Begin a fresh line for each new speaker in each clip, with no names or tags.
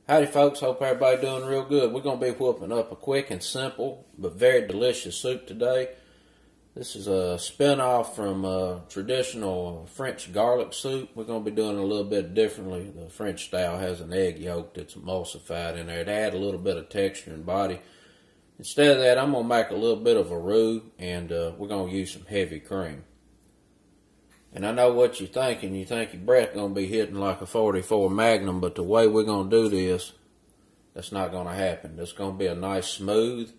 Howdy folks, hope everybody doing real good. We're going to be whooping up a quick and simple but very delicious soup today. This is a spin-off from traditional French garlic soup. We're going to be doing it a little bit differently. The French style has an egg yolk that's emulsified in there to add a little bit of texture and body. Instead of that, I'm going to make a little bit of a roux, and we're going to use some heavy cream. And I know what you're thinking. You think your breath going to be hitting like a 44 Magnum, but the way we're going to do this, that's not going to happen. It's going to be a nice, smooth,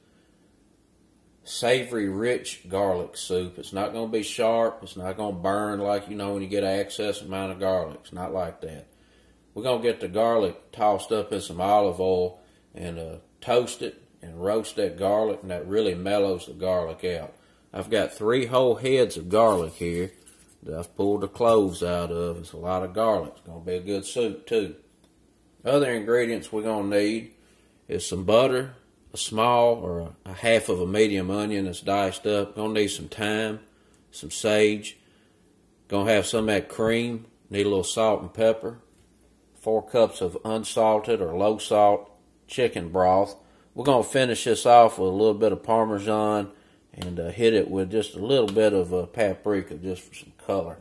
savory, rich garlic soup. It's not going to be sharp. It's not going to burn like, when you get an excess amount of garlic. It's not like that. We're going to get the garlic tossed up in some olive oil and toast it and roast that garlic, and that really mellows the garlic out. I've got 3 whole heads of garlic here that I've pulled the cloves out of. It's a lot of garlic. It's going to be a good soup too. Other ingredients we're going to need is some butter, a small or a half of a medium onion that's diced up. Going to need some thyme, some sage. Going to have some of that cream. Need a little salt and pepper. 4 cups of unsalted or low salt chicken broth. We're going to finish this off with a little bit of Parmesan and hit it with just a little bit of paprika just for some color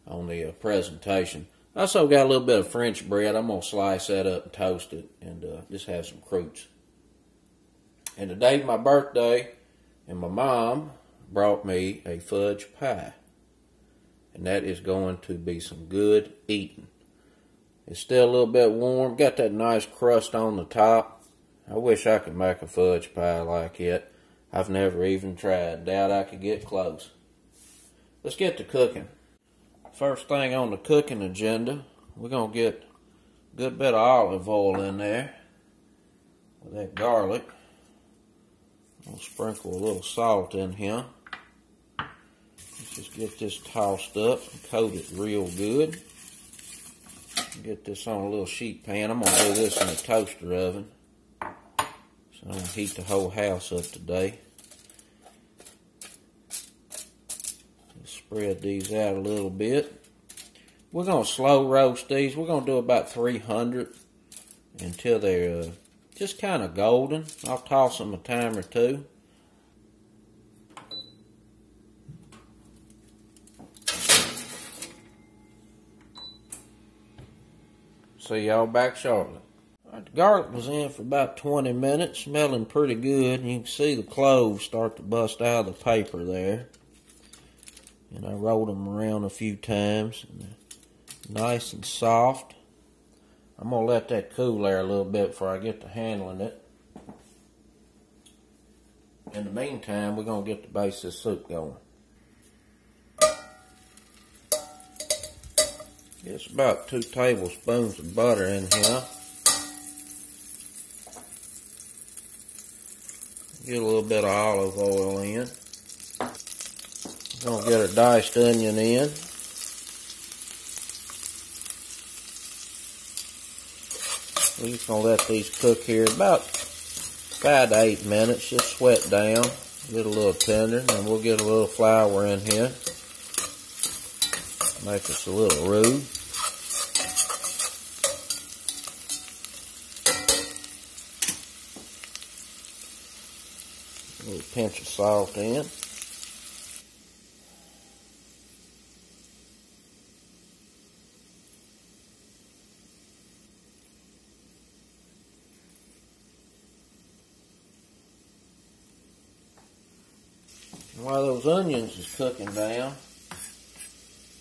on the presentation. I also got a little bit of French bread. I'm going to slice that up and toast it and just have some croûtes. And today's my birthday, and my mom brought me a fudge pie. And that is going to be some good eating. It's still a little bit warm. Got that nice crust on the top. I wish I could make a fudge pie like it. I've never even tried. Doubt I could get close. Let's get to cooking. First thing on the cooking agenda, we're going to get a good bit of olive oil in there with that garlic. I'll sprinkle a little salt in here. Let's just get this tossed up and coat it real good. Get this on a little sheet pan. I'm going to do this in a toaster oven. So I'm going to heat the whole house up today. Spread these out a little bit. We're going to slow roast these. We're going to do about 300 until they're just kind of golden. I'll toss them a time or two. See y'all back shortly. Alright, the garlic was in for about 20 minutes, smelling pretty good. You can see the cloves start to bust out of the paper there. And I rolled them around a few times. And nice and soft. I'm going to let that cool there a little bit before I get to handling it. In the meantime, we're going to get the base of this soup going. It's about 2 tablespoons of butter in here. Get a little bit of olive oil in. Gonna get a diced onion in. We're just gonna let these cook here about 5 to 8 minutes. Just sweat down, get a little tender, and we'll get a little flour in here. Make us a little roux. A little pinch of salt in. While those onions is cooking down,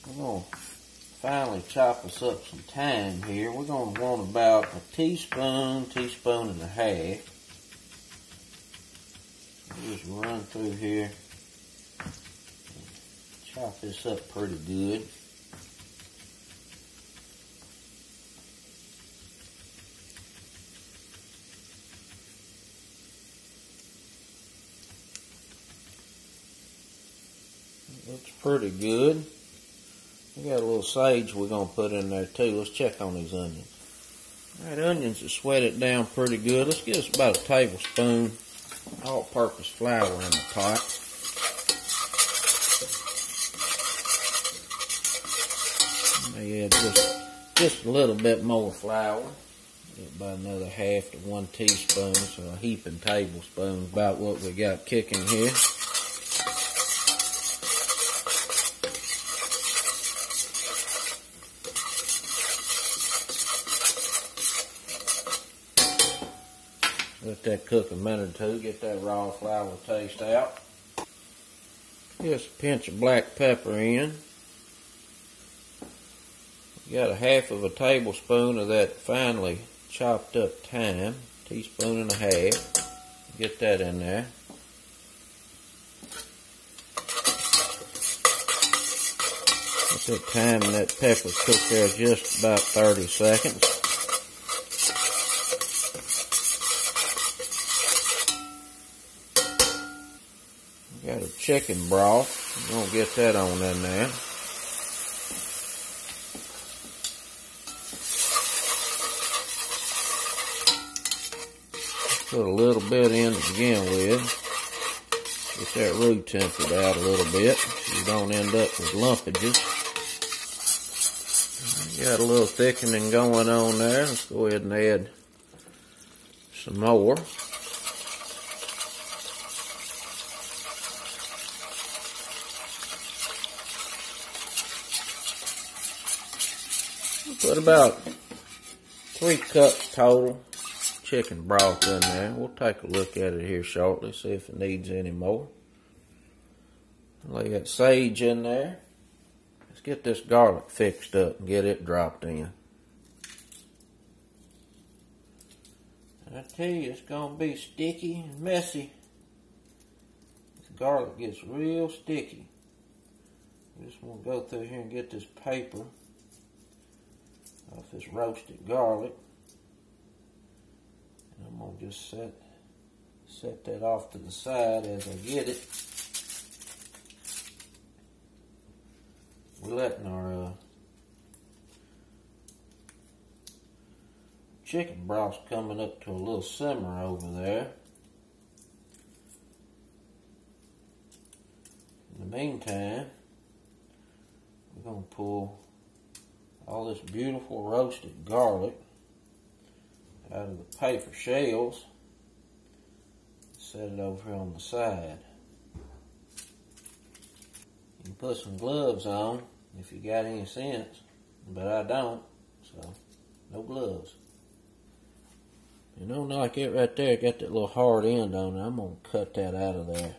we're going to finally chop us up some thyme here. We're going to want about a teaspoon and a half. We'll just run through here, chop this up pretty good. Looks pretty good. We got a little sage we're going to put in there too. Let's check on these onions. Alright, onions are sweated down pretty good. Let's get us about a tablespoon all-purpose flour in the pot. May add just a little bit more flour. About another half to 1 teaspoon, so a heaping tablespoon, about what we got kicking here. Let that cook a minute or two, get that raw flour taste out. Just a pinch of black pepper in. Got a half of a tablespoon of that finely chopped up thyme, teaspoon and a half. Get that in there. Let that thyme and that pepper cook there just about 30 seconds. Got a chicken broth. I'm gonna get that on in there. Put a little bit in to begin with. Get that roux tempered out a little bit so you don't end up with lumpages. Got a little thickening going on there. Let's go ahead and add some more. Put about 3 cups total chicken broth in there. We'll take a look at it here shortly, see if it needs any more. Lay that sage in there. Let's get this garlic fixed up and get it dropped in. I tell you, it's going to be sticky and messy. This garlic gets real sticky. We just want to go through here and get this paper off this roasted garlic. I'm going to just set that off to the side as I get it. We're letting our chicken broth's coming up to a little simmer over there. In the meantime, we're going to pull all this beautiful roasted garlic out of the paper shells. Set it over here on the side. You can put some gloves on if you got any sense, but I don't, so no gloves. You know, like it right there, got that little hard end on it. I'm going to cut that out of there.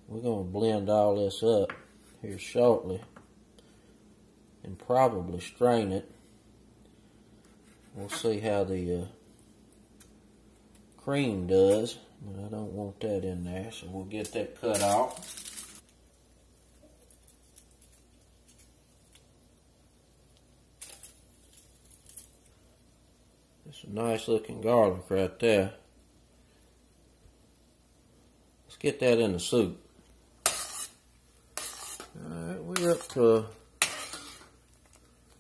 We're going to blend all this up here shortly and probably strain it. We'll see how the cream does, but I don't want that in there, so we'll get that cut off. It's a nice looking garlic right there. Let's get that in the soup. Alright, we're up to a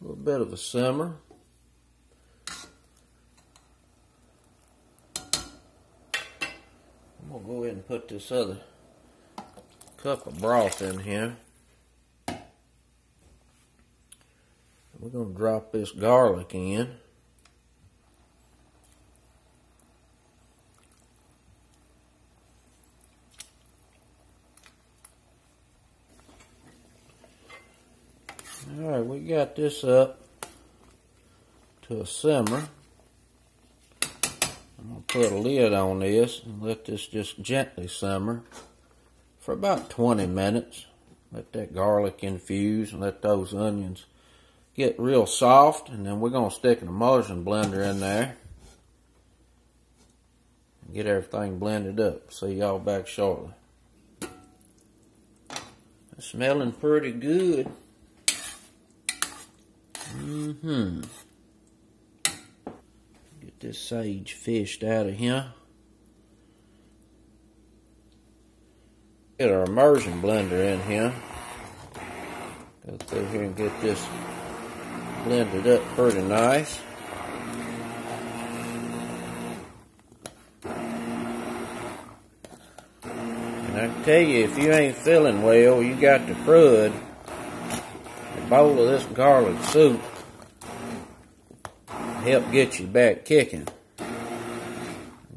little bit of a simmer. I'm going to go ahead and put this other cup of broth in here. We're going to drop this garlic in. Alright, we got this up to a simmer. I'm going to put a lid on this and let this just gently simmer for about 20 minutes. Let that garlic infuse and let those onions get real soft, and then we're going to stick an emulsion blender in there and get everything blended up. See y'all back shortly. It's smelling pretty good. Get this sage fished out of here. Get our immersion blender in here. Go through here and get this blended up pretty nice. And I can tell you, if you ain't feeling well, you got the crud. A bowl of this garlic soup help get you back kicking.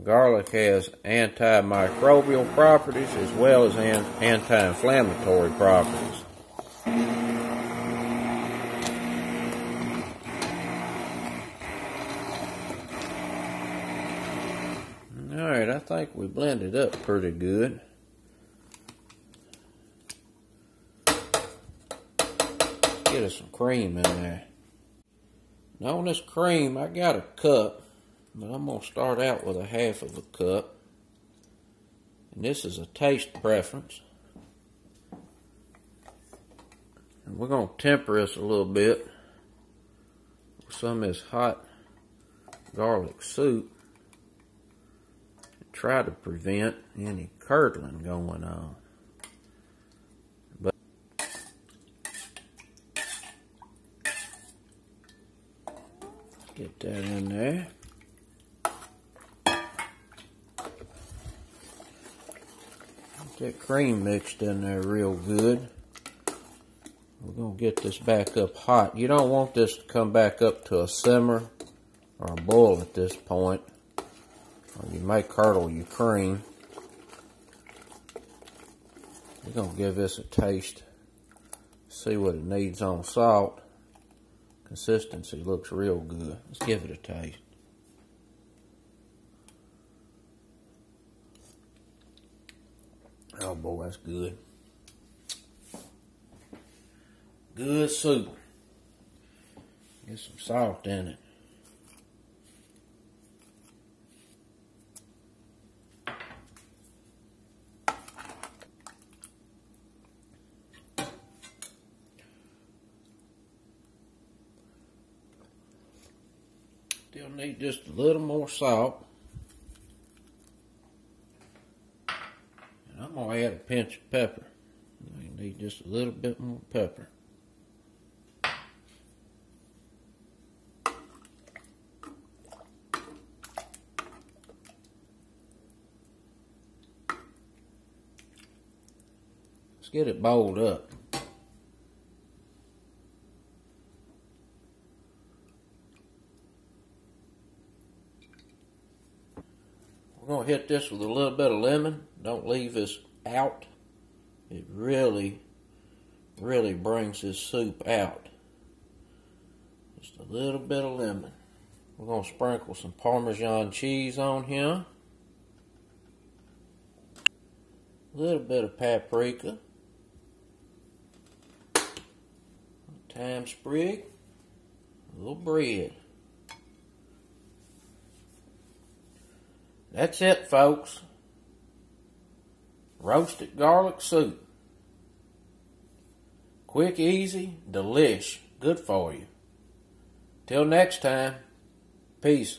Garlic has antimicrobial properties as well as anti-inflammatory properties. Alright, I think we blended up pretty good. Get us some cream in there. Now on this cream, I got a cup, but I'm going to start out with a half of a cup. And this is a taste preference. And we're going to temper this a little bit with some of this hot garlic soup. And try to prevent any curdling going on. Get that in there. Get that cream mixed in there real good. We're going to get this back up hot. You don't want this to come back up to a simmer or a boil at this point, or you may curdle your cream. We're going to give this a taste, see what it needs on salt. Consistency looks real good. Let's give it a taste. Oh boy, that's good. Good soup. Get some salt in it. Still need just a little more salt. And I'm going to add a pinch of pepper. You need just a little bit more pepper. Let's get it boiled up. We're going to hit this with a little bit of lemon. Don't leave this out. It really, really brings this soup out. Just a little bit of lemon. We're going to sprinkle some Parmesan cheese on here. A little bit of paprika. A thyme sprig. A little bread. That's it, folks. Roasted garlic soup. Quick, easy, delish. Good for you. Till next time, peace.